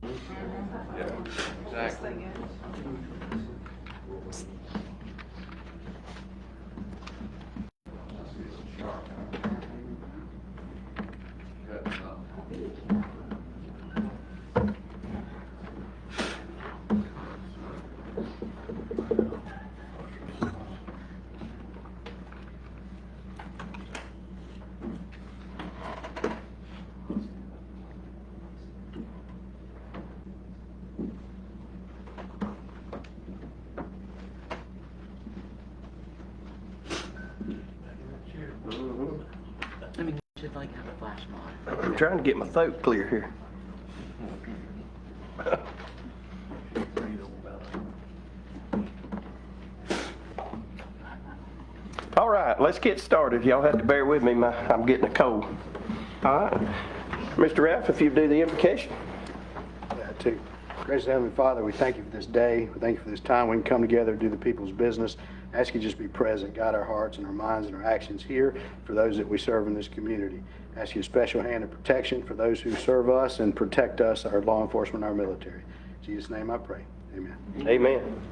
Yeah, exactly. I mean, you should like have a flash mob. I'm trying to get my throat clear here. All right, let's get started. Y'all have to bear with me. I'm getting a cold. All right. Mr. Ralph, if you do the invocation. That too. Gracious Heavenly Father, we thank you for this day. We thank you for this time we can come together, do the people's business. I ask you to just be present, guide our hearts and our minds and our actions here for those that we serve in this community. I ask you a special hand of protection for those who serve us and protect us, our law enforcement, our military. In Jesus' name I pray. Amen. Amen.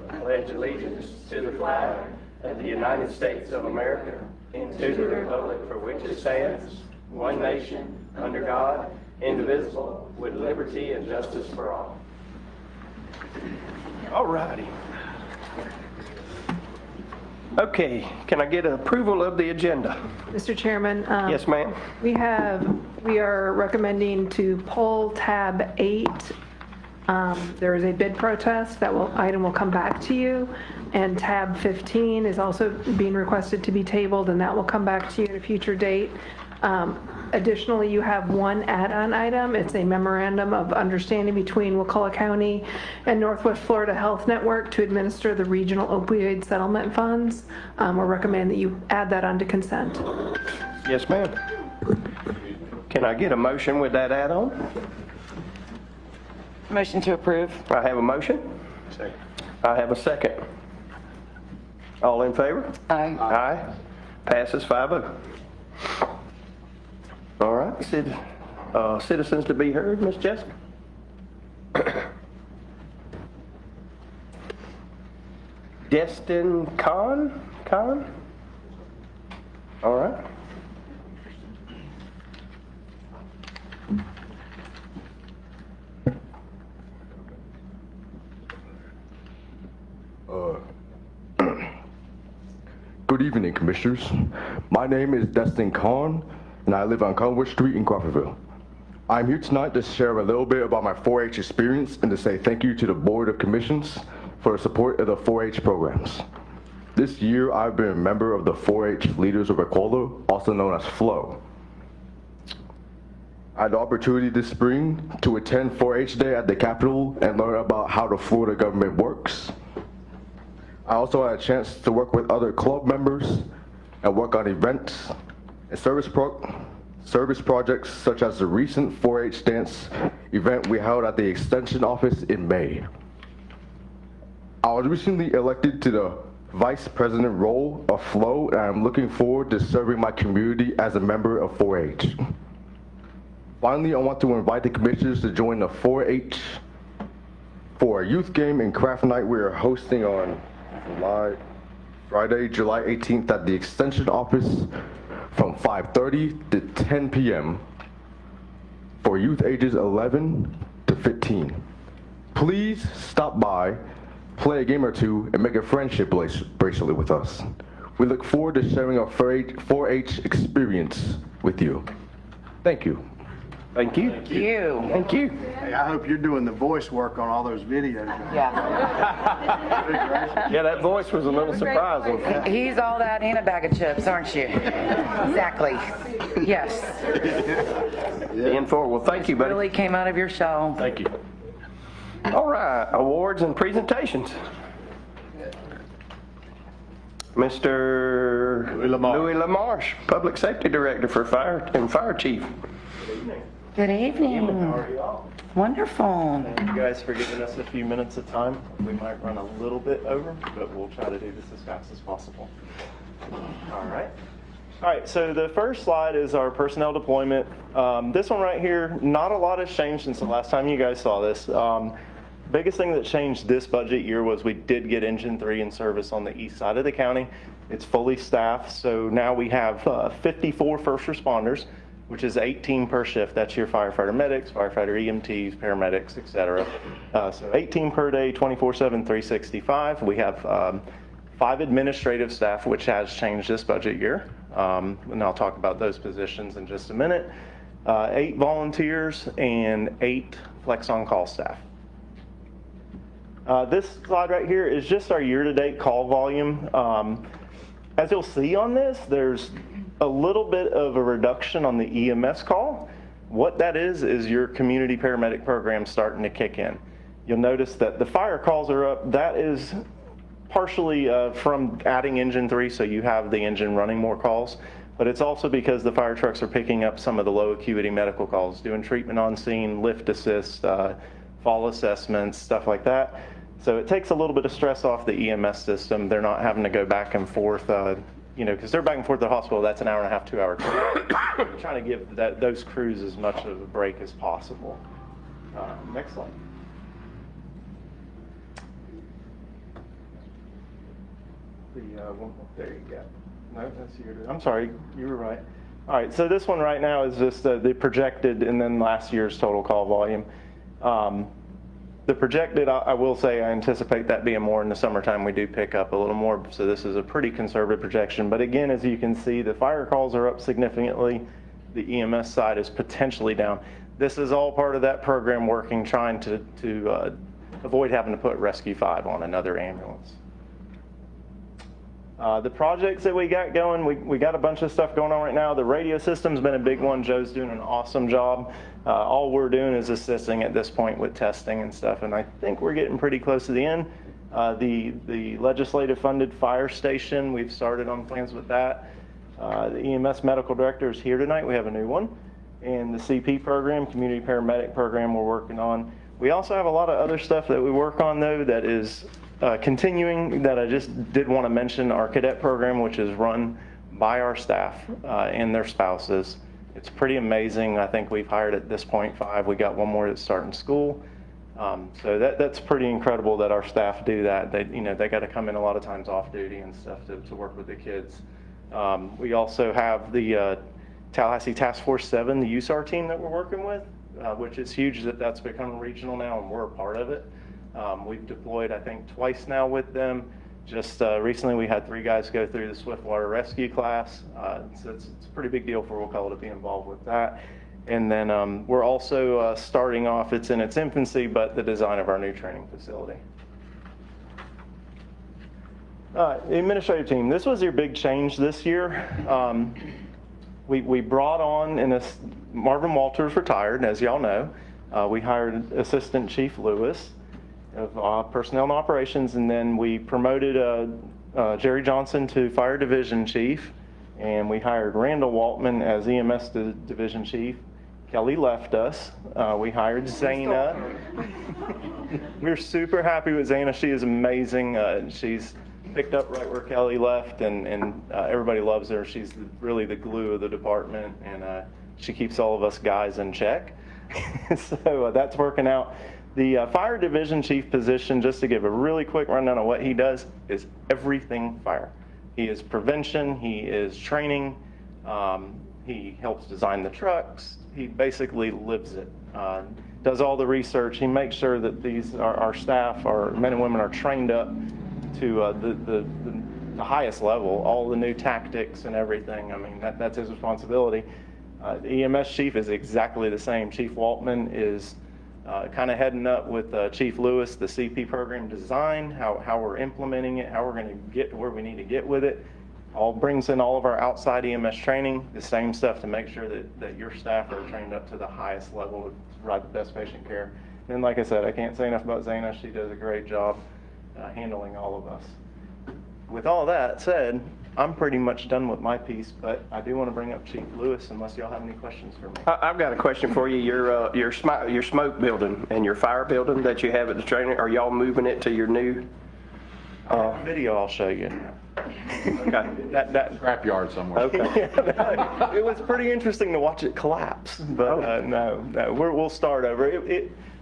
I pledge allegiance to the flag of the United States of America and to the republic for which it stands, one nation, under God, indivisible, with liberty and justice for all. All righty. Okay, can I get approval of the agenda? Mr. Chairman? Yes, ma'am. We are recommending to pull tab 8. There is a bid protest. Item will come back to you. And tab 15 is also being requested to be tabled, and that will come back to you at a future date. Additionally, you have one add-on item. It's a memorandum of understanding between Wakulla County and Northwest Florida Health Network to administer the regional opioid settlement funds. We're recommending that you add that onto consent. Yes, ma'am. Can I get a motion with that add-on? Motion to approve. I have a motion. Second. I have a second. All in favor? Aye. Aye. Passes 5-0. All right, citizens to be heard, Ms. Jessica. Destin Khan? All right. Good evening, Commissioners. My name is Destin Khan, and I live on Conwood Street in Crawfordville. I'm here tonight to share a little bit about my 4-H experience and to say thank you to the Board of Commissions for the support of the 4-H programs. This year, I've been a member of the 4-H Leaders of Wakulla, also known as FLOW. I had the opportunity this spring to attend 4-H Day at the Capitol and learn about how the Florida government works. I also had a chance to work with other club members and work on events and service projects such as the recent 4-H dance event we held at the Extension Office in May. I was recently elected to the Vice President role of FLOW, and I'm looking forward to serving my community as a member of 4-H. Finally, I want to invite the commissioners to join the 4-H for a youth game and craft night we are hosting on Friday, July 18th at the Extension Office from 5:30 to 10 p.m. for youth ages 11 to 15. Please stop by, play a game or two, and make a friendship bracelet with us. We look forward to sharing our 4-H experience with you. Thank you. Thank you. Thank you. Thank you. Hey, I hope you're doing the voice work on all those videos. Yeah. Yeah, that voice was a little surprising. He's all that and a bag of chips, aren't you? Exactly. Yes. In for, well, thank you, buddy. Really came out of your shell. Thank you. All right, awards and presentations. Mr. Louis LaMarche, Public Safety Director for Fire and Fire Chief. Good evening. How are y'all? Wonderful. Thank you guys for giving us a few minutes of time. We might run a little bit over, but we'll try to do this as fast as possible. All right. All right, so the first slide is our personnel deployment. This one right here, not a lot has changed since the last time you guys saw this. Biggest thing that changed this budget year was we did get Engine 3 in service on the east side of the county. It's fully staffed, so now we have 54 first responders, which is 18 per shift. That's your firefighter medics, firefighter EMTs, paramedics, et cetera. So 18 per day, 24/7, 365. We have 5 administrative staff, which has changed this budget year. And I'll talk about those positions in just a minute. 8 volunteers and 8 flex on-call staff. This slide right here is just our year-to-date call volume. As you'll see on this, there's a little bit of a reduction on the EMS call. What that is your community paramedic program starting to kick in. You'll notice that the fire calls are up. That is partially from adding Engine 3, so you have the engine running more calls, but it's also because the fire trucks are picking up some of the low acuity medical calls, doing treatment on scene, lift assist, fall assessments, stuff like that. So it takes a little bit of stress off the EMS system. They're not having to go back and forth, because they're back and forth to the hospital. That's an hour and a half, 2 hour trip. We're trying to give those crews as much of a break as possible. Next slide. There you go. No, that's yours. I'm sorry, you were right. All right, so this one right now is just the projected and then last year's total call volume. The projected, I will say, I anticipate that being more in the summertime. We do pick up a little more, so this is a pretty conservative projection. But again, as you can see, the fire calls are up significantly. The EMS side is potentially down. This is all part of that program working, trying to avoid having to put Rescue 5 on another ambulance. The projects that we got going, we got a bunch of stuff going on right now. The radio system's been a big one. Joe's doing an awesome job. All we're doing is assisting at this point with testing and stuff, and I think we're getting pretty close to the end. The legislative funded fire station, we've started on plans with that. The EMS medical director is here tonight. We have a new one. And the CP program, community paramedic program, we're working on. We also have a lot of other stuff that we work on, though, that is continuing, that I just did want to mention. Our cadet program, which is run by our staff and their spouses. It's pretty amazing. I think we've hired at this point 5. We got one more that's starting school. So that's pretty incredible that our staff do that. They got to come in a lot of times off duty and stuff to work with the kids. We also have the Tallahassee Task Force 7, the USAR team that we're working with, which is huge that's become regional now and we're a part of it. We've deployed, I think, twice now with them. Just recently we had 3 guys go through the Swiftwater Rescue class. So it's a pretty big deal for Wakulla to be involved with that. And then we're also starting off, it's in its infancy, but the design of our new training facility. The administrative team, this was your big change this year. We brought on, Marvin Walters retired, as y'all know. We hired Assistant Chief Lewis of Personnel and Operations, and then we promoted Jerry Johnson to Fire Division Chief, and we hired Randall Waltman as EMS Division Chief. Kelly left us. We hired Zana. We're super happy with Zana. She is amazing. She's picked up right where Kelly left, and everybody loves her. She's really the glue of the department, and she keeps all of us guys in check. So that's working out. The Fire Division Chief position, just to give a really quick rundown of what he does, is everything fire. He is prevention, he is training, he helps design the trucks, he basically lives it. Does all the research, he makes sure that our staff, our men and women, are trained up to the highest level, all the new tactics and everything. I mean, that's his responsibility. The EMS chief is exactly the same. Chief Waltman is kind of heading up with Chief Lewis, the CP program design, how we're implementing it, how we're going to get to where we need to get with it. All brings in all of our outside EMS training, the same stuff to make sure that your staff are trained up to the highest level to provide the best patient care. And like I said, I can't say enough about Zana. She does a great job handling all of us. With all that said, I'm pretty much done with my piece, but I do want to bring up Chief Lewis unless y'all have any questions for me. I've got a question for you. Your smoke building and your fire building that you have at the training, are y'all moving it to your new? Video I'll show you. Okay. That Scrapyard somewhere. Okay. it was pretty interesting to watch it collapse, but no, we'll start over.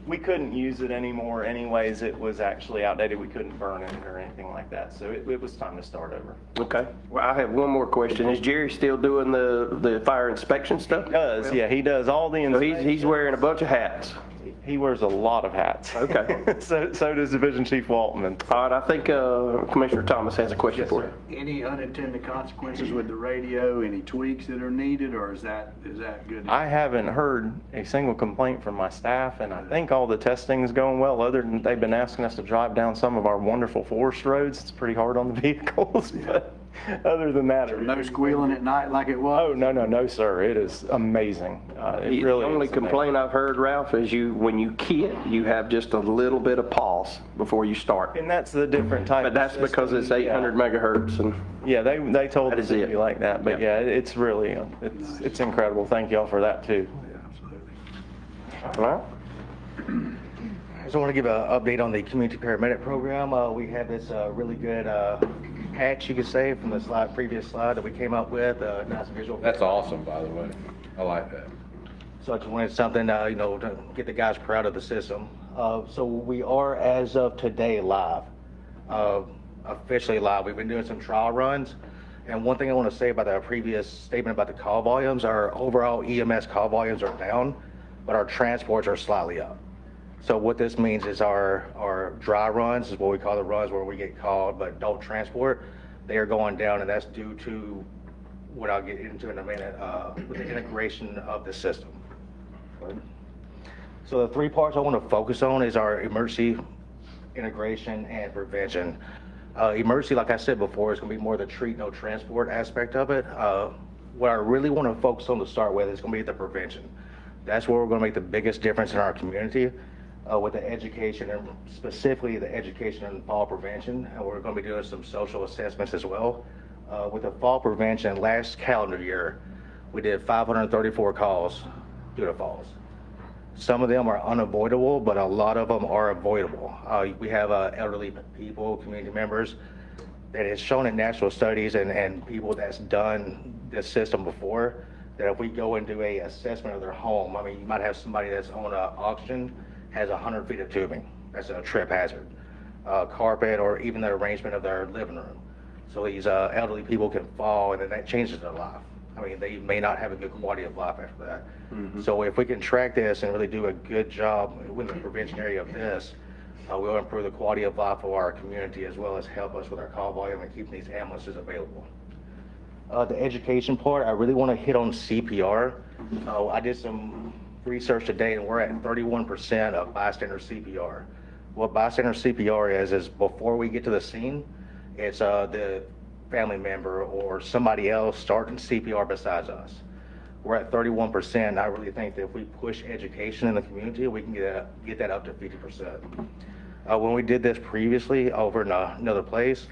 We couldn't use it anymore anyways. It was actually outdated. We couldn't burn it or anything like that, so it was time to start over. Okay. Well, I have one more question. Is Jerry still doing the fire inspection stuff? Yeah, he does all the So inspections. he's wearing a bunch of hats. He wears a lot of hats. Okay. so does Division Chief Waltman. All right, I think Commissioner Thomas has a question for you. Any unintended consequences with the radio, any tweaks that are needed, or is that good? I haven't heard a single complaint from my staff, and I think all the testing is going well, other than they've been asking us to drive down some of our wonderful forest roads. It's pretty hard on the vehicles, but other than that. No squealing at night like it was? Oh, no, sir. It is amazing. It The really only is complaint I've heard, Ralph, is when you key it, you have just a little bit of pause before you start. amazing. And that's the different type. But that's of because it's system. 800 megahertz and. Yeah, they told That us is it'd it. be like that, but yeah, it's really, it's incredible. Thank y'all for that too. All right. I just want to give an update on the community paramedic program. We have this really good patch, you could say, from the previous slide that we came up with. Nice visual. That's awesome, by the way. I like that. So I just wanted something, to get the guys proud of the system. So we are, as of today, live, officially live. We've been doing some trial runs. And one thing I want to say about the previous statement about the call volumes, our overall EMS call volumes are down, but our transports are slightly up. So what this means is our dry runs is what we call the runs where we get called but don't transport. They are going down, and that's due to what I'll get into in a minute with the integration of the system. So the three parts I want to focus on is our emergency, integration, and prevention. Emergency, like I said before, is going to be more the treat, no transport aspect of it. What I really want to focus on to start with is going to be the prevention. That's where we're going to make the biggest difference in our community with the education, and specifically the education and fall prevention. And we're going to be doing some social assessments as well. With the fall prevention, last calendar year, we did 534 calls due to falls. Some of them are unavoidable, but a lot of them are avoidable. We have elderly people, community members, that has shown in national studies and people that's done this system before, that if we go and do a assessment of their home, I mean, you might have somebody that's on an oxygen, has 100 feet of tubing. That's a trip hazard. Carpet, or even the arrangement of their living room. So these elderly people can fall, and then that changes their life. I mean, they may not have a good quality of life after that. Mm-hmm. So if we can track this and really do a good job with the prevention area of this, we'll improve the quality of life of our community, as well as help us with our call volume and keeping these ambulances available. The education part, I really want to hit on CPR. I did some research today, and we're at 31% of bystander CPR. What bystander CPR is before we get to the scene, it's the family member or somebody else starting CPR besides us. We're at 31%. I really think that if we push education in the community, we can get that up to 50%. When we did this previously over in another place,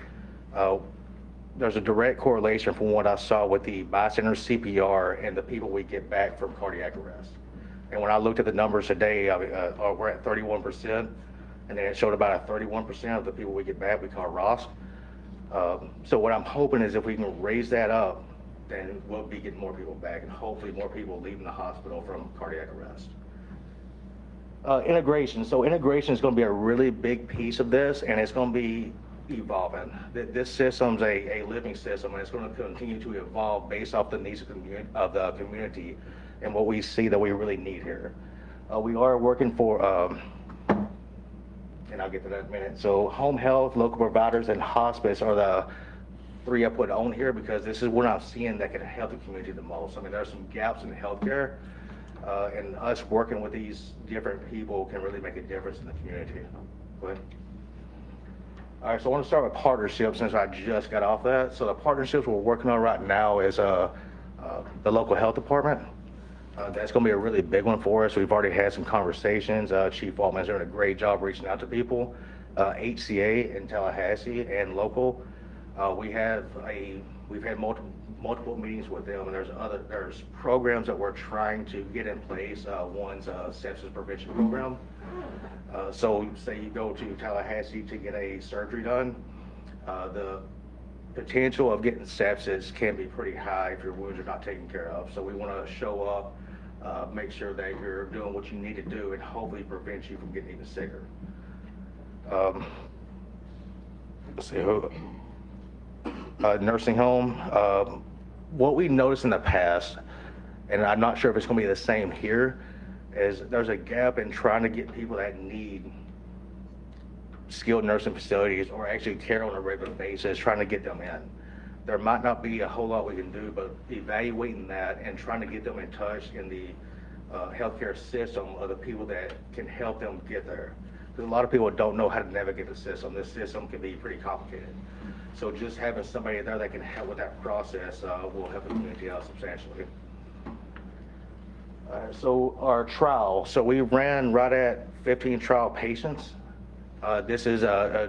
there's a direct correlation from what I saw with the bystander CPR and the people we get back from cardiac arrest. And when I looked at the numbers today, we're at 31%, and then it showed about a 31% of the people we get back we call ROSC. So what I'm hoping is if we can raise that up, then we'll be getting more people back, and hopefully more people leaving the hospital from cardiac arrest. Integration. So integration is going to be a really big piece of this, and it's going to be evolving. This system's a living system, and it's going to continue to evolve based off the needs of the community and what we see that we really need here. We are working for, and I'll get to that in a minute. So home health, local providers, and hospice are the three I put on here because this is what I'm seeing that can help the community the most. I mean, there's some gaps in healthcare, and us working with these different people can really make a difference in the community. Go ahead. All right, so I want to start with partnerships since I just got off that. So the partnerships we're working on right now is the local health department. That's going to be a really big one for us. We've already had some conversations. Chief Altman's doing a great job reaching out to people. HCA in Tallahassee and local, we've had multiple meetings with them, and there's programs that we're trying to get in place. One's a sepsis prevention program. So say you go to Tallahassee to get a surgery done, the potential of getting sepsis can be pretty high if your wounds are not taken care of. So we want to show up, make sure that you're doing what you need to do, and hopefully prevent you from getting even sicker. Let's see, nursing home. What we noticed in the past, and I'm not sure if it's going to be the same here, is there's a gap in trying to get people that need skilled nursing facilities or actually care on a regular basis, trying to get them in. There might not be a whole lot we can do, but evaluating that and trying to get them in touch in the healthcare system of the people that can help them get there. Because a lot of people don't know how to navigate the system. This system can be pretty complicated. So just having somebody there that can help with that process will help the community out substantially. So our trial, so we ran right at 15 trial patients. This is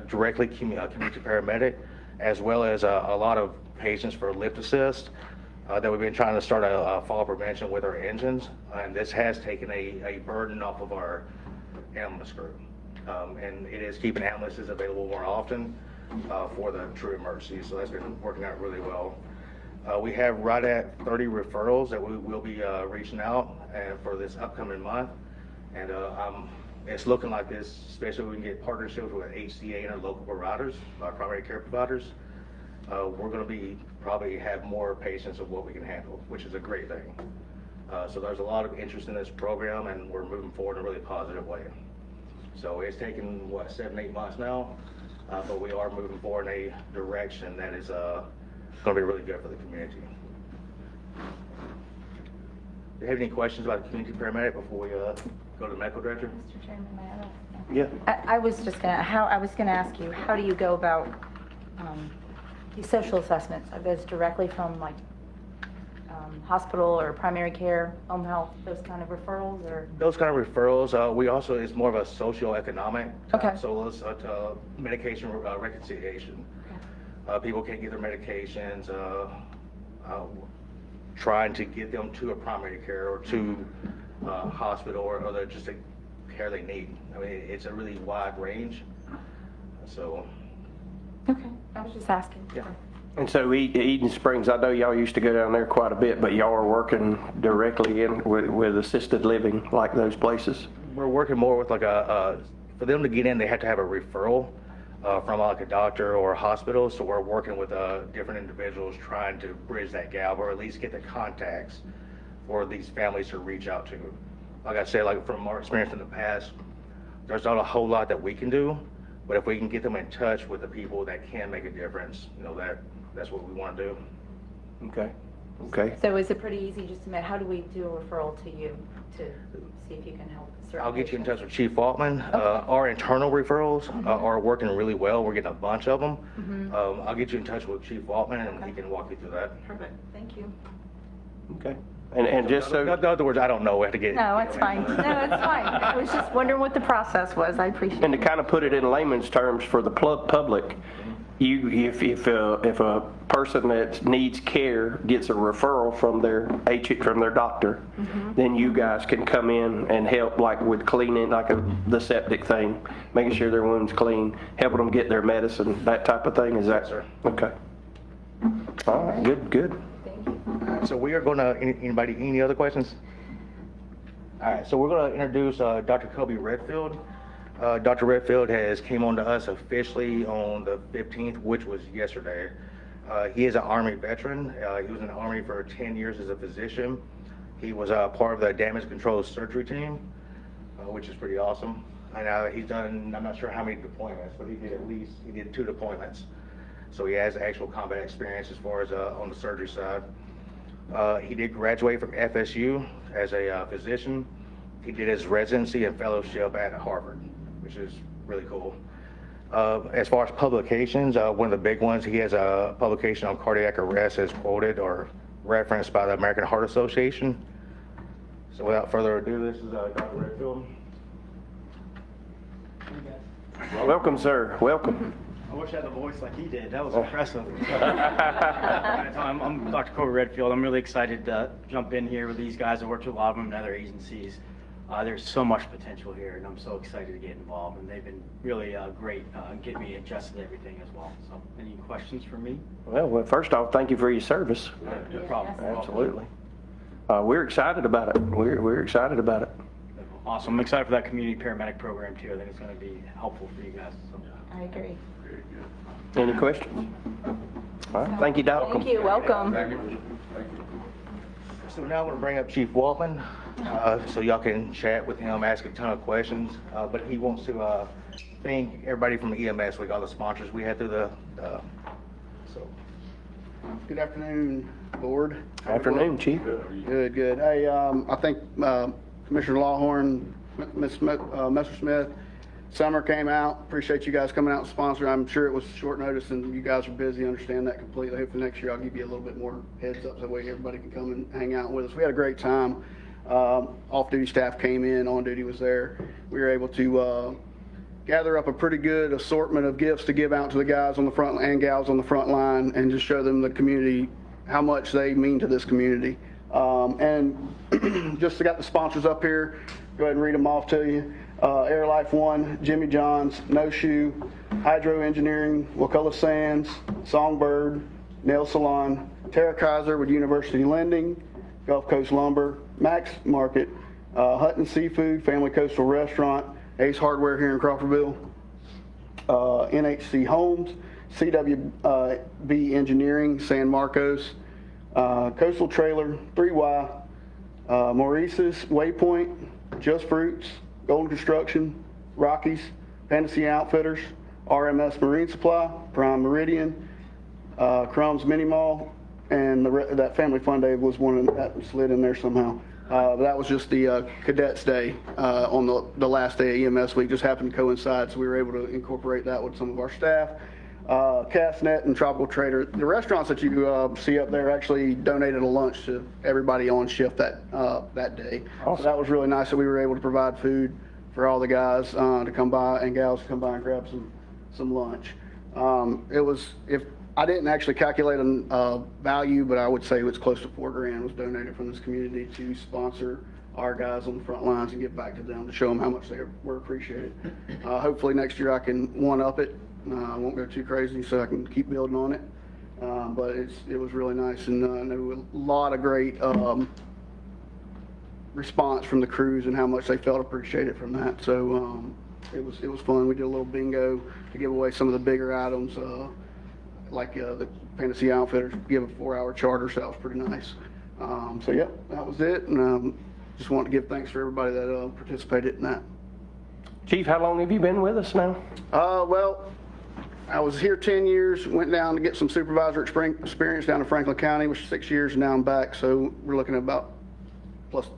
directly community paramedic, as well as a lot of patients for lift assist that we've been trying to start a fall prevention with our engines. And this has taken a burden off of our ambulance crew. And it is keeping ambulances available more often for the true emergencies. So that's been working out really well. We have right at 30 referrals that we will be reaching out for this upcoming month. And it's looking like this, especially when we can get partnerships with HCA and our local providers, our primary care providers. We're going to be probably have more patients of what we can handle, which is a great thing. So there's a lot of interest in this program, and we're moving forward in a really positive way. So it's taken, 7-8 months now, but we are moving forward in a direction that is going to be really good for the community. Do you have any questions about the community paramedic before we go to the medical director? Mr. Chairman, may I ask? Yeah. I was gonna ask you, how do you go about these social assessments? Are those directly from like hospital or primary care, home health, those kind of referrals, or? Those kind of referrals, we also, it's more of a socioeconomic. Okay. So it's medication reconciliation. Okay. People can't get their medications, trying to get them to a primary care or to hospital or other just the care they need. I mean, it's a really wide range. So. Okay, I was just asking. Yeah. And so Eden Springs, I know y'all used to go down there quite a bit, but y'all are working directly in with assisted living like those places? We're working more with like for them to get in, they have to have a referral from like a doctor or a hospital. So we're working with different individuals trying to bridge that gap, or at least get the contacts for these families to reach out to. Like I said, like from our experience in the past, there's not a whole lot that we can do, but if we can get them in touch with the people that can make a difference, that's what we want to do. Okay. So is it pretty easy just to make, how do we do a referral to you to see if you can help certain I'll get you in patients? touch with Chief Waltman. Our internal referrals are working really well. We're getting a bunch of them. I'll get you in touch with Chief Waltman, and he can walk you through that. Perfect, thank you. Okay. And just so. In other words, I don't know. We have to get. No, it's fine. No, it's fine. I was just wondering what the process was. I appreciate And to it. kind of put it in layman's terms for the public, if a person that needs care gets a referral from their doctor, then you guys can come in and help, like with cleaning, like the septic thing, making sure their wound's clean, helping them get their medicine, that type of thing. Is that? Yes, sir. Okay. All right. Good. Thank you. So we are going to. Any other questions? All right. So we're going to introduce Dr. Kobe Redfield. Dr. Redfield came on to us officially on the 15th, which was yesterday. He is an Army veteran. He was in the Army for 10 years as a physician. He was part of the damage control surgery team, which is pretty awesome. And he's done, I'm not sure how many deployments, but he did 2 deployments. So he has actual combat experience as far as on the surgery side. He did graduate from FSU as a physician. He did his residency and fellowship at Harvard, which is really cool. As far as publications, one of the big ones, he has a publication on cardiac arrest as quoted or referenced by the American Heart Association. So without further ado, this is Dr. Redfield. Welcome, sir. Welcome. I wish I had a voice like he did. That was impressive. I'm Dr. Kobe Redfield. I'm really excited to jump in here with these guys. I worked with a lot of them in other agencies. There's so much potential here, and I'm so excited to get involved. And they've been really great getting me adjusted to everything as well. So, any questions for me? Well, first off, thank you for your service. No problem. Absolutely. We're excited about it. We're excited about it. Awesome. I'm excited for that community paramedic program too. I think it's going to be helpful for you guys. So. I agree. Any questions? All right, thank you, Doc. Thank you, welcome. So now I'm going to bring up Chief Waltman, so y'all can chat with him, ask a ton of questions. But he wants to thank everybody from the EMS, like all the sponsors we had through the. So. Good afternoon, Board. Afternoon, Chief. Good, good. Hey, I think Commissioner Lawhorn, Ms. Messersmith, Summer came out. Appreciate you guys coming out and sponsoring. I'm sure it was short notice and you guys are busy. Understand that completely. Hopefully next year I'll give you a little bit more heads up so that way everybody can come and hang out with us. We had a great time. Off-duty staff came in, on-duty was there. We were able to gather up a pretty good assortment of gifts to give out to the guys on the front and gals on the front line and just show them the community, how much they mean to this community. And just got the sponsors up here. Go ahead and read them off to you. Air Life One, Jimmy John's, No Shoe, Hydro Engineering, Wakulla Sands, Songbird, Nail Salon, Terra Kaiser with University Lending, Gulf Coast Lumber, Max Market, Hutton Seafood, Family Coastal Restaurant, Ace Hardware here in Crawfordville, NHC Homes, CWB Engineering, San Marcos, Coastal Trailer, 3Y, Maurice's, Waypoint, Just Fruits, Golden Construction, Rockies, Fantasy Outfitters, RMS Marine Supply, Prime Meridian, Crumbs Mini Mall, and that Family Fun Day was one that slid in there somehow. That was just the Cadets Day on the last day of EMS week. Just happened to coincide, so we were able to incorporate that with some of our staff. Castnet and Tropical Trader. The restaurants that you see up there actually donated a lunch to everybody on shift that day. Awesome. So that was really nice that we were able to provide food for all the guys to come by and gals to come by and grab some lunch. It was, if I didn't actually calculate a value, but I would say it's close to $4,000 was donated from this community to sponsor our guys on the front lines and give back to them to show them how much they were appreciated. Hopefully next year I can one-up it. I won't go too crazy so I can keep building on it. But it was really nice, and I know a lot of great response from the crews and how much they felt appreciated from that. So it was fun. We did a little bingo to give away some of the bigger items, like the Fantasy Outfitters give a 4-hour charter, so that was pretty nice. So yeah, that was it, and just want to give thanks for everybody that participated in that. Chief, how long have you been with us now? Well, I was here 10 years, went down to get some supervisor experience down in Franklin County, which is 6 years, and now I'm back. So we're looking at about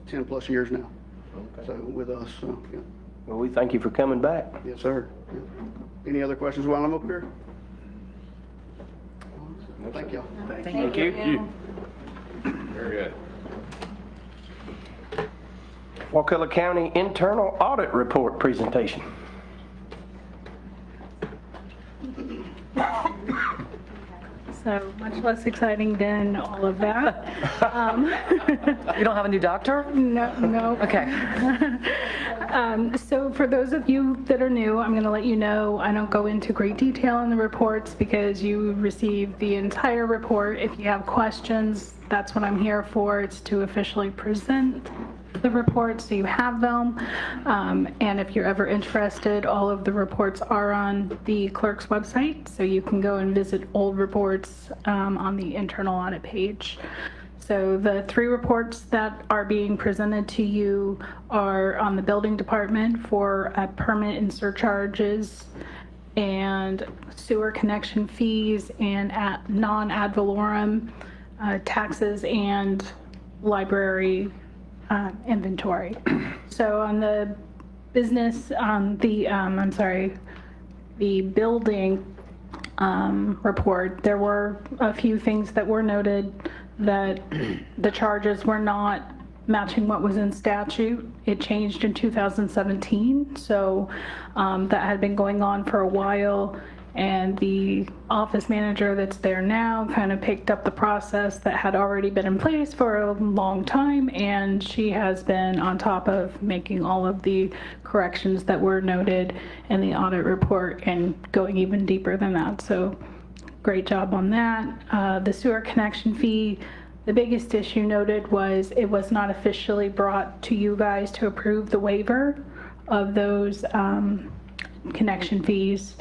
10 plus years now. Okay. So with us, so yeah. Well, we thank you for coming back. Yes, sir. Yeah. Any other questions while I'm up here? Thank you. Thank you. Very good. Wakulla County Internal Audit Report presentation. So much less exciting than all of that. You don't have a new doctor? No. Okay. So for those of you that are new, I'm going to let you know I don't go into great detail in the reports because you receive the entire report. If you have questions, that's what I'm here for. It's to officially present the reports so you have them. And if you're ever interested, all of the reports are on the clerk's website, so you can go and visit old reports on the internal audit page. So the 3 reports that are being presented to you are on the building department for permit and surcharges and sewer connection fees and non-ad valorem taxes and library inventory. So on the business, the building report, there were a few things that were noted that the charges were not matching what was in statute. It changed in 2017, so that had been going on for a while, And the office manager that's there now kind of picked up the process that had already been in place for a long time, and she has been on top of making all of the corrections that were noted in the audit report and going even deeper than that. So great job on that. The sewer connection fee, the biggest issue noted was it was not officially brought to you guys to approve the waiver of those connection fees.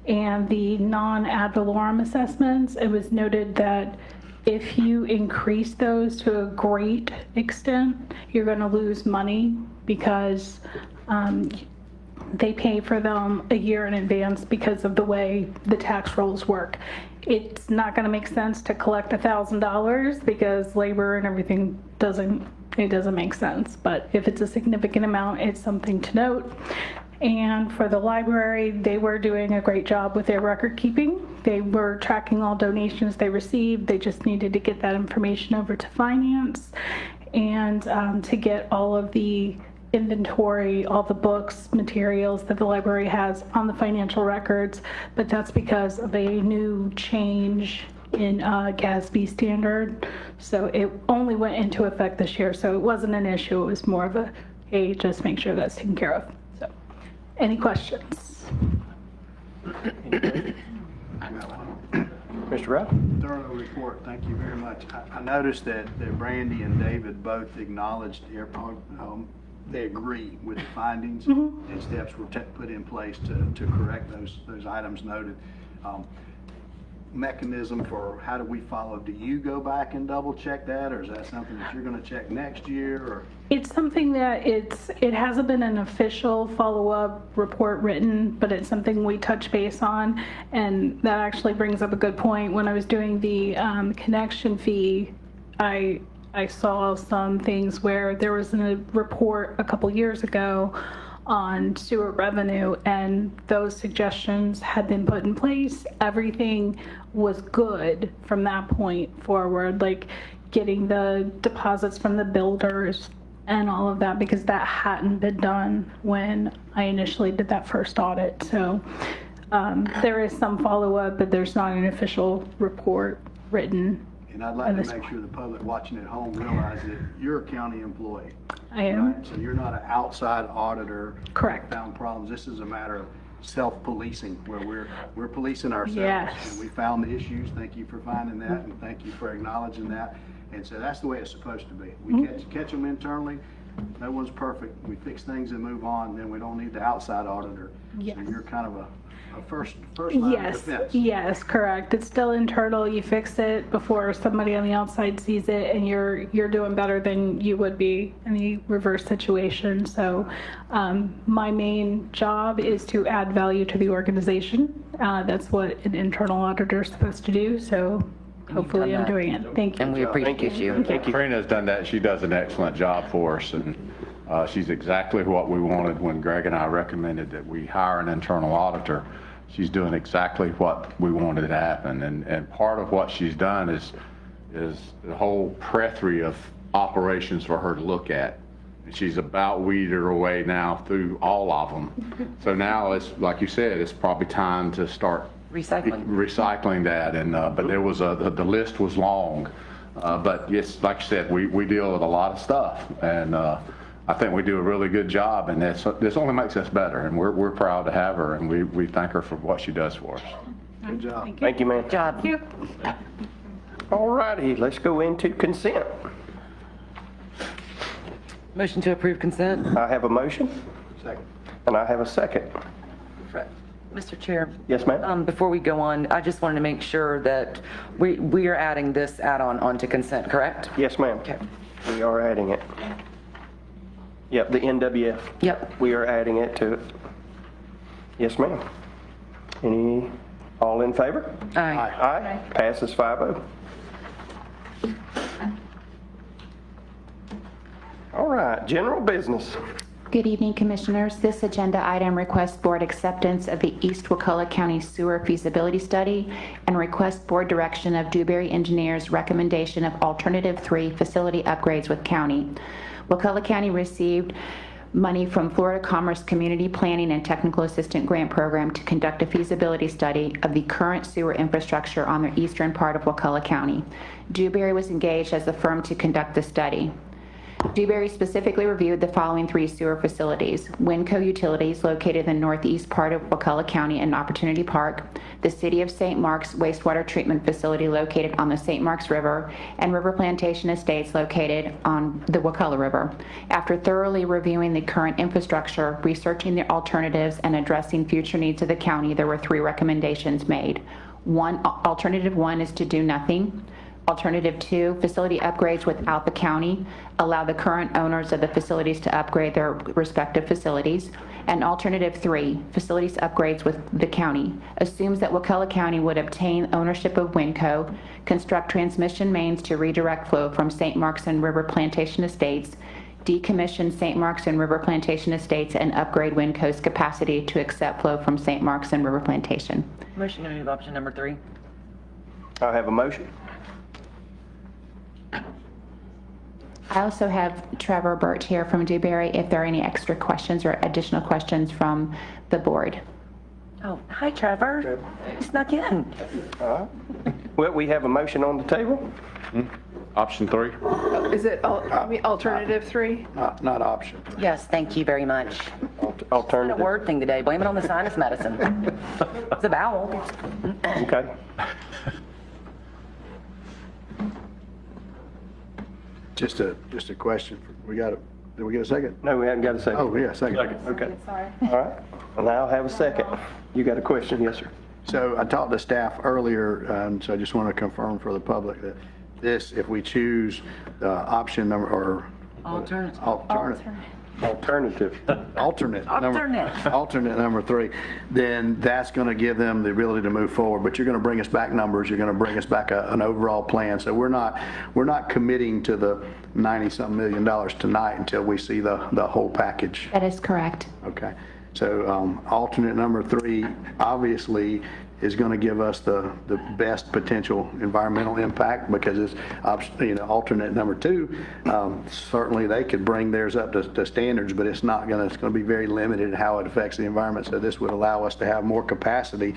And the non-ad valorem assessments, it was noted that if you increase those to a great extent, you're going to lose money because they pay for them a year in advance because of the way the tax rolls work. It's not going to make sense to collect $1,000 because labor and everything doesn't make sense. But if it's a significant amount, it's something to note. And for the library, they were doing a great job with their record keeping. They were tracking all donations they received. They just needed to get that information over to finance and to get all of the inventory, all the books, materials that the library has on the financial records. But that's because of a new change in GASB standard. So it only went into effect this year. So it wasn't an issue. It was more of a, hey, just make sure that's taken care of. So any questions? Mr. Ruff? Thorough report, thank you very much. I noticed that Brandy and David both acknowledged they agree with the findings and steps were put in place to correct those items noted. Mechanism for how do we follow? Do you go back and double check that, or is that something that you're going to check next year? Or it's something that it hasn't been an official follow-up report written, but it's something we touch base on, and that actually brings up a good point. When I was doing the connection fee, I saw some things where there was a report a couple years ago on sewer revenue, and those suggestions had been put in place. Everything was good from that point forward, like getting the deposits from the builders and all of that, because that hadn't been done when I initially did that first audit. So there is some follow-up, but there's not an official report written. And I'd like to make sure the public watching at home realize that you're a county employee. I am. Right? So you're not an outside auditor. Correct. Found problems. This is a matter of self-policing, where we're policing ourselves. Yes. And we found the issues. Thank you for finding that, and thank you for acknowledging that. And so that's the way it's supposed to be. We catch them internally. No one's perfect. We fix things and move on. Then we don't need the outside auditor. Yes. So you're kind of a first line of defense. Yes, correct. It's still internal. You fix it before somebody on the outside sees it, and you're doing better than you would be in the reverse situation. So my main job is to add value to the organization. That's what an internal auditor is supposed to do. So hopefully I'm doing it. Thank you. And we appreciate you. Thank you. Karina's done that. She does an excellent job for us, and she's exactly what we wanted when Greg and I recommended that we hire an internal auditor. She's doing exactly what we wanted to happen, and part of what she's done is the whole plethora of operations for her to look at. And she's about weeded her way now through all of them. So now it's, like you said, it's probably time to start recycling that. And but there was the list was long, but yes, like you said, we deal with a lot of stuff, and I think we do a really good job, and this only makes us better, and we're proud to have her, and we thank her for what she does for us. Good job. Thank you, ma'am. Good job. Thank you. All righty, let's go into consent. Motion to approve consent. I have a motion, Second. and I have a second. Mr. Chair. Yes, ma'am. Before we go on, I just wanted to make sure that we are adding this add-on onto consent, correct? Yes, ma'am. Okay. We are adding it. Yep, the NWF. Yep. We are adding it to it. Yes, ma'am. All in favor? Aye. Aye. Passes 5-0. All right, general business. Good evening, Commissioners. This agenda item requests board acceptance of the East Wakulla County Sewer Feasibility Study and requests board direction of Dewberry Engineers' recommendation of alternative 3 facility upgrades with county. Wakulla County received money from Florida Commerce Community Planning and Technical Assistant Grant Program to conduct a feasibility study of the current sewer infrastructure on the eastern part of Wakulla County. Dewberry was engaged as the firm to conduct the study. Dewberry specifically reviewed the following 3 sewer facilities: Winco Utilities, located in the northeast part of Wakulla County in Opportunity Park, the City of St. Mark's wastewater treatment facility located on the St. Mark's River, and River Plantation Estates located on the Wakulla River. After thoroughly reviewing the current infrastructure, researching the alternatives, and addressing future needs of the county, there were 3 recommendations made. Alternative 1 is to do nothing. Alternative 2, facility upgrades without the county, allow the current owners of the facilities to upgrade their respective facilities. And alternative 3, facilities upgrades with the county, assumes that Wakulla County would obtain ownership of Winco, construct transmission mains to redirect flow from St. Mark's and River Plantation Estates, decommission St. Mark's and River Plantation Estates, and upgrade Winco's capacity to accept flow from St. Mark's and River Plantation. Motion to move option number 3. I have a motion. I also have Trevor Burt here from Dewberry if there are any extra questions or additional questions from the board. Oh, hi, Trevor. You snuck in. All right. Well, we have a motion on the table. Option 3? Is it alternative 3? Not option. Yes, thank you very much. It's a Alternative. word thing today. Blame it on the sinus medicine. It's a vowel. Okay. Just a question. Did we get a second? No, we haven't got a second. Oh, yeah, second. Okay. Sorry. All right. Well, now I'll have a second. You got a question? Yes, sir. So I talked to staff earlier, so I just want to confirm for the public that this, if we choose option number, or Alternate. Alternative. alternate number 3, then that's going to give them the ability to move forward. But you're going to bring us back numbers. You're going to bring us back an overall plan. So we're not committing to the $90-something million tonight until we see the whole package. That is correct. Okay. So alternate number 3 obviously is going to give us the best potential environmental impact, because it's, alternate number 2, certainly they could bring theirs up to standards, but it's going to be very limited in how it affects the environment. So this would allow us to have more capacity,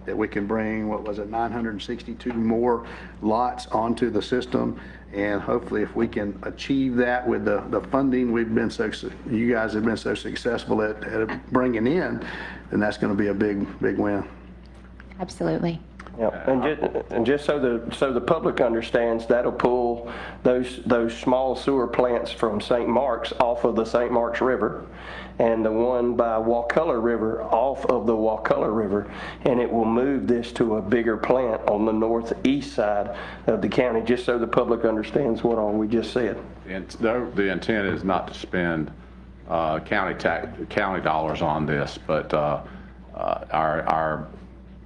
that we can bring, 962 more lots onto the system. And hopefully, if we can achieve that with the funding you guys have been so successful at bringing in, then that's going to be a big win. Absolutely. Yeah, and just so the public understands, that'll pull those small sewer plants from St. Mark's off of the St. Mark's River, and the one by Wakulla River off of the Wakulla River, and it will move this to a bigger plant on the northeast side of the county, just so the public understands what all we just said. And the intent is not to spend county dollars on this, but our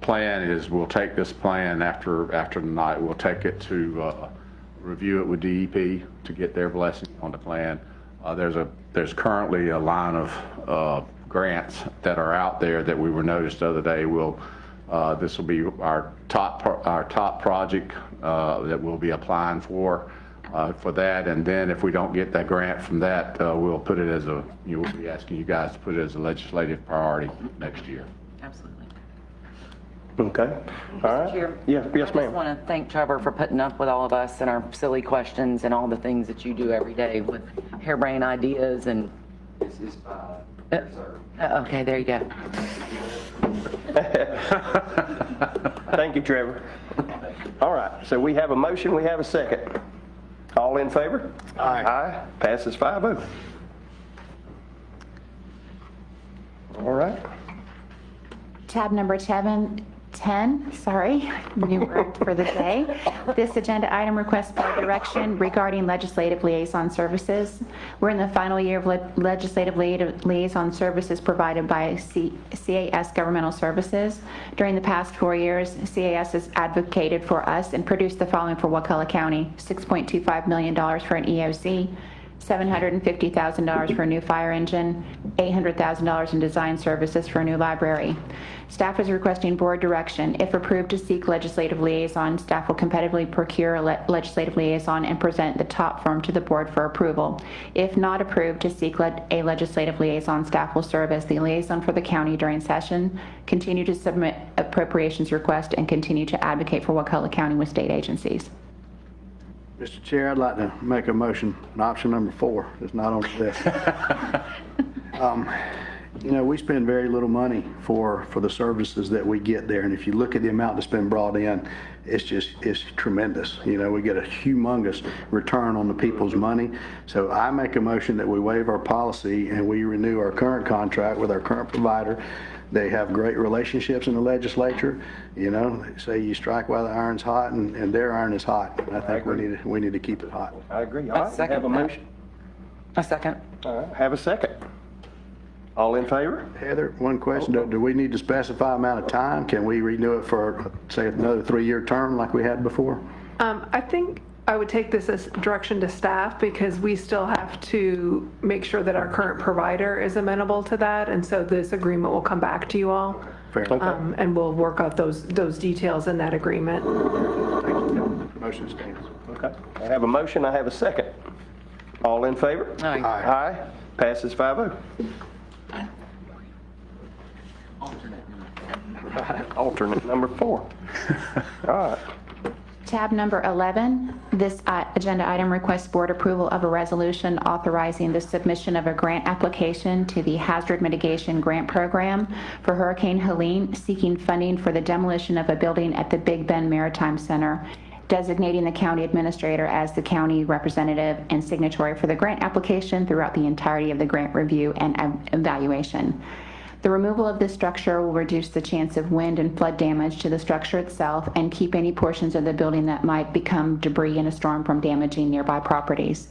plan is we'll take this plan after tonight. We'll take it to review it with DEP to get their blessing on the plan. There's currently a line of grants that are out there that we were noticed the other day. This will be our top project that we'll be applying for that. And then if we don't get that grant from that, we'll put it as we'll be asking you guys to put it as a legislative priority next year. Absolutely. Okay. All right. Chair, Yes, I just ma'am. want to thank Trevor for putting up with all of us and our silly questions and all the things that you do every day with harebrained ideas and. This is Okay, there you go. Thank you, Trevor. All right, so we have a motion, we have a second. All in favor? Aye. Aye, passes 5-0. All right. Tab number 10, new word for the day. This agenda item requests board direction regarding legislative liaison services. We're in the final year of legislative liaison services provided by CAS Governmental Services. During the past 4 years, CAS has advocated for us and produced the following for Wakulla County: $6.25 million for an EOC, $750,000 for a new fire engine, $800,000 in design services for a new library. Staff is requesting board direction. If approved to seek legislative liaison, staff will competitively procure a legislative liaison and present the top firm to the board for approval. If not approved to seek a legislative liaison, staff will serve as the liaison for the county during session, continue to submit appropriations requests, and continue to advocate for Wakulla County with state agencies. Mr. Chair, I'd like to make a motion on option number 4. It's not on the list. You know, we spend very little money for the services that we get there, and if you look at the amount that's been brought in, it's tremendous. You know, we get a humongous return on the people's money. So I make a motion that we waive our policy and we renew our current contract with our current provider. They have great relationships in the legislature. You know, they say you strike while the iron's hot, and their iron is hot. And I think we need to keep it hot. I agree. All right, second have a that. motion. A second. All right, have a second. All in favor? Heather, one question. Do we need to specify amount of time? Can we renew it for, say, another 3-year term like we had before? I think I would take this as direction to staff because we still have to make sure that our current provider is amenable to that. And so this agreement will come back to you all. Fair enough. And we'll work out those details in that agreement. Thank you. Motion stands. Okay. I have a motion, I have a second. All in favor? Aye. Aye. Passes 5-0. Alternate number 4. All right. Tab number 11, this agenda item requests board approval of a resolution authorizing the submission of a grant application to the Hazard Mitigation Grant Program for Hurricane Helene, seeking funding for the demolition of a building at the Big Bend Maritime Center, designating the county administrator as the county representative and signatory for the grant application throughout the entirety of the grant review and evaluation. The removal of this structure will reduce the chance of wind and flood damage to the structure itself and keep any portions of the building that might become debris in a storm from damaging nearby properties.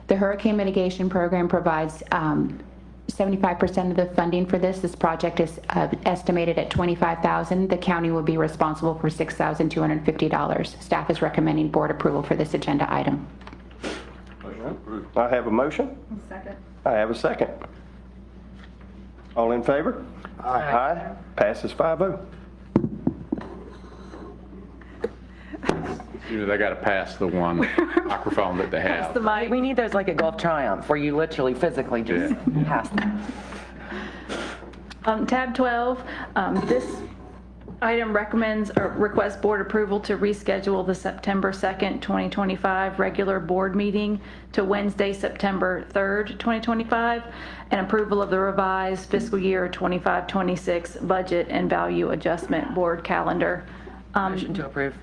The Hurricane Mitigation Program provides 75% of the funding for this. This project is estimated at $25,000. The county will be responsible for $6,250. Staff is recommending board approval for this agenda item. I have a motion. Second. I have a second. All in favor? Aye. Passes 5-0. They got to pass the one microphone that they have. We need those like a Golf Triumph where you literally physically just pass them. Tab 12, this item requests board approval to reschedule the September 2nd, 2025 regular board meeting to Wednesday, September 3rd, 2025, and approval of the revised fiscal year 25-26 budget and value adjustment board calendar. Motion to approve.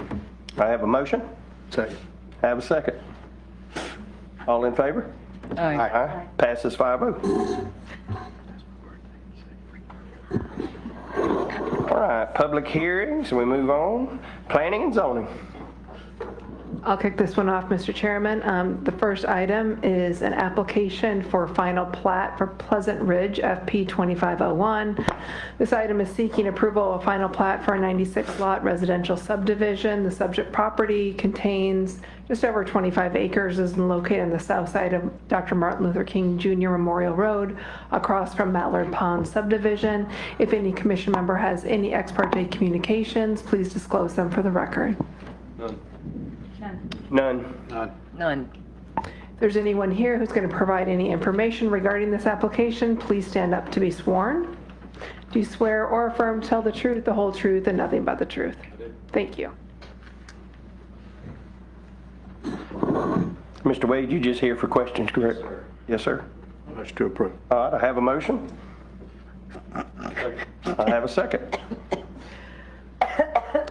I have a motion. Second. I have a second. All in favor? Aye. Aye. Passes 5-0. All right, public hearings, we move on. Planning and zoning. I'll kick this one off, Mr. Chairman. The first item is an application for final plat for Pleasant Ridge, FP 2501. This item is seeking approval of a final plat for a 96-lot residential subdivision. The subject property contains just over 25 acres, is located on the south side of Dr. Martin Luther King Jr. Memorial Road, across from Mallard Pond subdivision. If any commission member has any ex parte communications, please disclose them for the record. None. None. If there's anyone here who's going to provide any information regarding this application, please stand up to be sworn. Do you swear or affirm to tell the truth, the whole truth, and nothing but the truth? Thank you. Mr. Wade, you just here for questions, correct? Yes, sir. Motion to approve. All right, I have a motion. I have a second.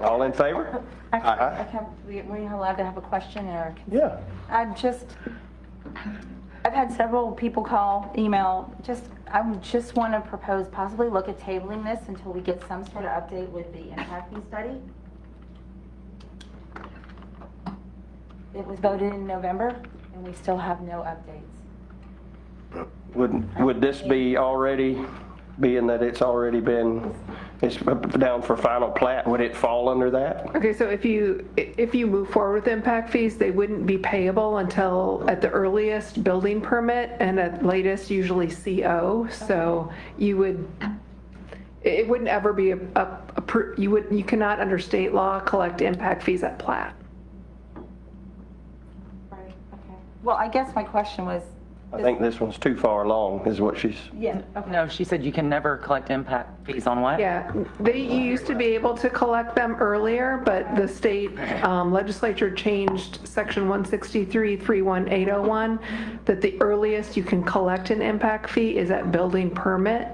All in favor? Were you allowed to have a question or? Yeah. I've had several people call, email, I just want to propose possibly look at tabling this until we get some sort of update with the impact fee study. It was voted in November and we still have no updates. Would this be already, being that it's already been It's down for final plat. Would it fall under that? Okay, so if you move forward with impact fees, they wouldn't be payable until, at the earliest, building permit, and at latest, usually CO. So it wouldn't ever be you cannot, under state law, collect impact fees at plat. Right, okay. Well, I guess my question was. I think this one's too far along, is what she's. Yeah, okay. No, she said you can never collect impact fees on what? Yeah, you used to be able to collect them earlier, but the state legislature changed section 163.31801, that the earliest you can collect an impact fee is at building permit.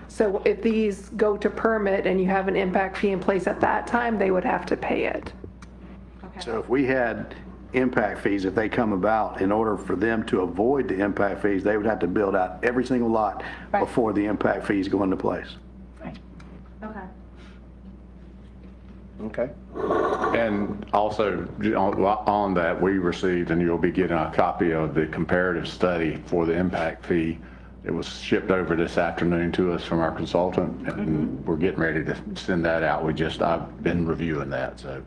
So if these go to permit and you have an impact fee in place at that time, they would have to pay it. So if we had impact fees, if they come about, in order for them to avoid the impact fees, they would have to build out every single lot before the impact fees go into place. Okay. Okay. And also, on that, we received, and you'll be getting a copy of the comparative study for the impact fee. It was shipped over this afternoon to us from our consultant, and we're getting ready to send that out. I've been reviewing that, so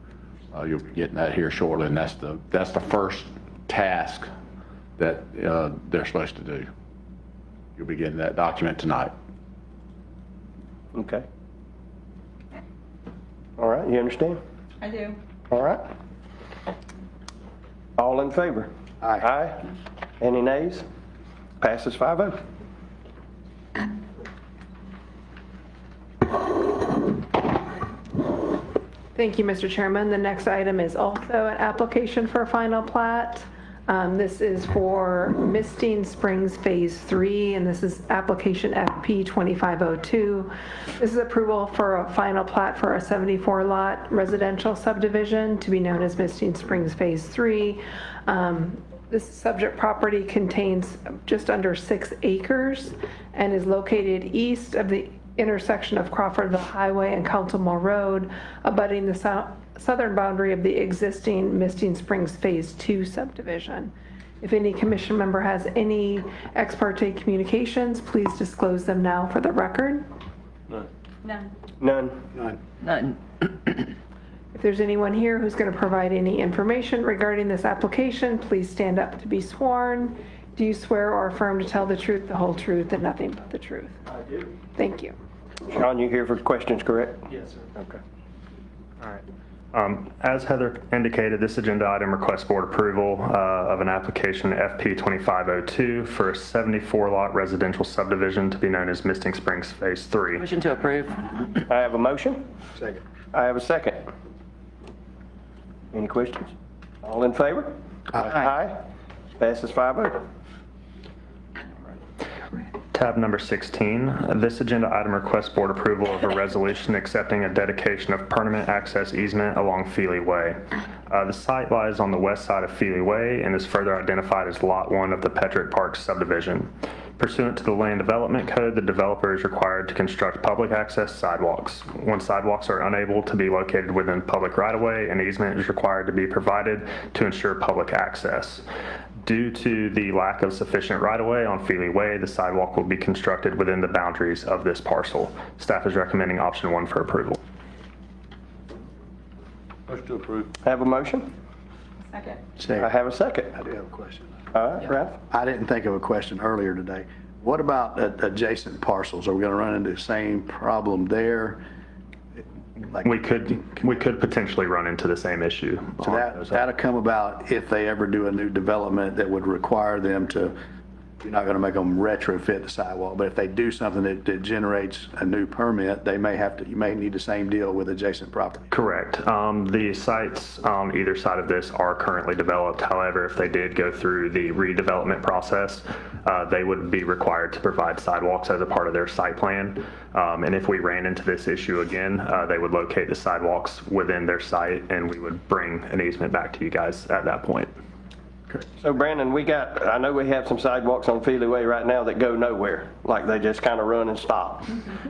you'll be getting that here shortly, and that's the first task that they're supposed to do. You'll be getting that document tonight. Okay. All right, you understand? I do. All right. All in favor? Aye. Aye. Any nays? Passes 5-0. Thank you, Mr. Chairman. The next item is also an application for a final plat. This is for Misting Springs Phase 3, and this is application FP 2502. This is approval for a final plat for a 74-lot residential subdivision to be known as Misting Springs Phase 3. This subject property contains just under 6 acres and is located east of the intersection of Crawfordville Highway and Council Mill Road, abutting the southern boundary of the existing Misting Springs Phase 2 subdivision. If any commission member has any ex parte communications, please disclose them now for the record. None. None. None. If there's anyone here who's going to provide any information regarding this application, please stand up to be sworn. Do you swear or affirm to tell the truth, the whole truth, and nothing but the truth? I do. Thank you. Sean, you here for questions, correct? Yes, sir. Okay. All right. As Heather indicated, this agenda item requests board approval of an application FP 2502 for a 74-lot residential subdivision to be known as Misting Springs Phase 3. Motion to approve. I have a motion. Second. I have a second. Any questions? All in favor? Aye. Passes 5-0. Tab number 16, this agenda item requests board approval of a resolution accepting a dedication of permanent access easement along Feely Way. The site lies on the west side of Feely Way and is further identified as Lot 1 of the Petrick Park subdivision. Pursuant to the Land Development Code, the developer is required to construct public access sidewalks. When sidewalks are unable to be located within public right-of-way, an easement is required to be provided to ensure public access. Due to the lack of sufficient right-of-way on Feely Way, the sidewalk will be constructed within the boundaries of this parcel. Staff is recommending option 1 for approval. Motion to approve. Have a motion? Second. Second. I have a second. I do have a question. All right, Ralph? I didn't think of a question earlier today. What about adjacent parcels? Are we going to run into the same problem there? Like, We could potentially run into the same issue. so that'll come about if they ever do a new development that would require them to, you're not going to make them retrofit the sidewalk, but if they do something that generates a new permit, you may need the same deal with adjacent property. Correct. The sites on either side of this are currently developed. However, if they did go through the redevelopment process, they would be required to provide sidewalks as a part of their site plan. And if we ran into this issue again, they would locate the sidewalks within their site and we would bring an easement back to you guys at that point. So Brandon, I know we have some sidewalks on Feely Way right now that go nowhere, like they just kind of run and stop.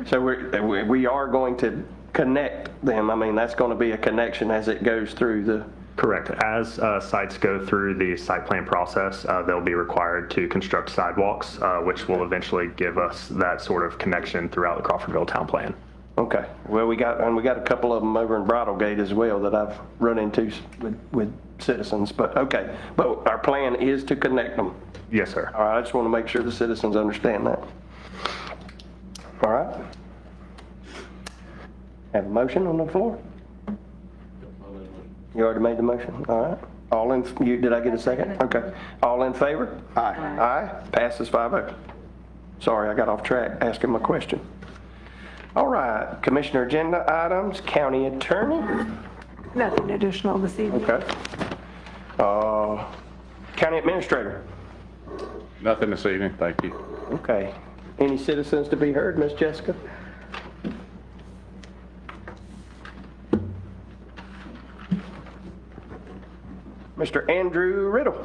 So we are going to connect them. I mean, that's going to be a connection as it goes through the... Correct. As sites go through the site plan process, they'll be required to construct sidewalks, which will eventually give us that sort of connection throughout the Crawfordville town plan. Okay, well, we got a couple of them over in Bridlegate as well that I've run into with citizens, but okay. But our plan is to connect them. Yes, sir. All right, I just want to make sure the citizens understand that. All right. Have a motion on the floor? You already made the motion? All right. Did I get a second? Okay. All in favor? Aye. Aye. Passes 5-0. Sorry, I got off track asking my question. All right, Commissioner agenda items, County Attorney. Nothing additional this evening. Okay. County Administrator. Nothing this evening, thank you. Okay. Any citizens to be heard, Miss Jessica? Mr. Andrew Riddle.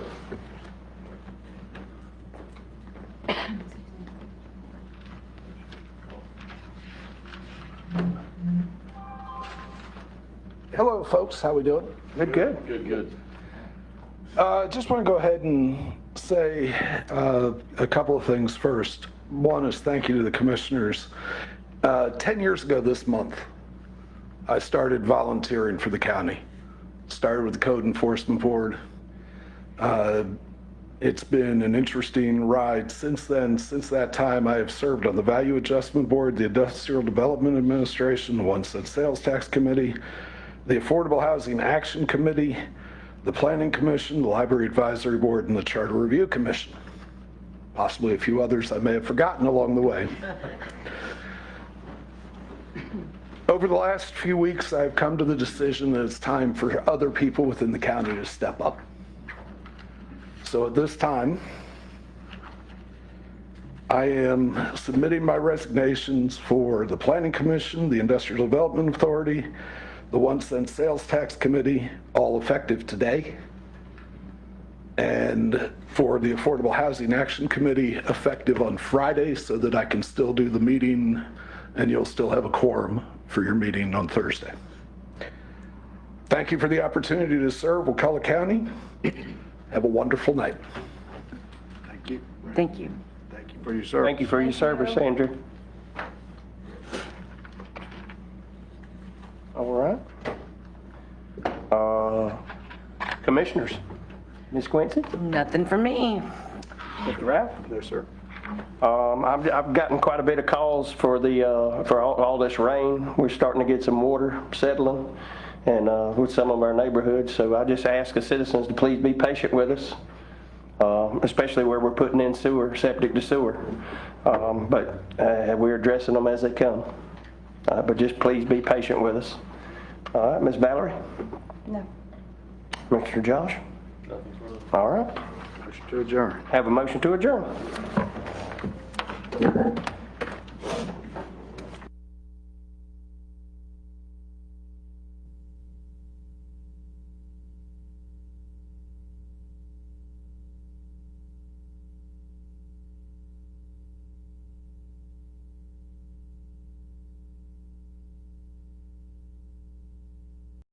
Hello, folks. How we doing? Good, good. Good. Just want to go ahead and say a couple of things first. One is thank you to the commissioners. 10 years ago this month, I started volunteering for the county. Started with the Code Enforcement Board. It's been an interesting ride since then. Since that time, I have served on the Value Adjustment Board, the Industrial Development Administration, the One Cent Sales Tax Committee, the Affordable Housing Action Committee, the Planning Commission, the Library Advisory Board, and the Charter Review Commission. Possibly a few others I may have forgotten along the way. Over the last few weeks, I've come to the decision that it's time for other people within the county to step up. So at this time, I am submitting my resignations for the Planning Commission, the Industrial Development Authority, the 1 Cent Sales Tax Committee, all effective today, and for the Affordable Housing Action Committee, effective on Friday, so that I can still do the meeting and you'll still have a quorum for your meeting on Thursday. Thank you for the opportunity to serve Wakulla County. Have a wonderful night. Thank you. Thank you. Thank you for your service. Thank you for your service, Andrew. All right. Commissioners, Ms. Quincy? Nothing for me. Mr. Ralph? No, sir. I've gotten quite a bit of calls for all this rain. We're starting to get some water settling and with some of our neighborhoods. So I just ask the citizens to please be patient with us, especially where we're putting in sewer, septic to sewer. But we're addressing them as they come. But just please be patient with us. All right, Ms. Valerie? No. Mr. Josh? All right. Motion to adjourn. Have a motion to adjourn.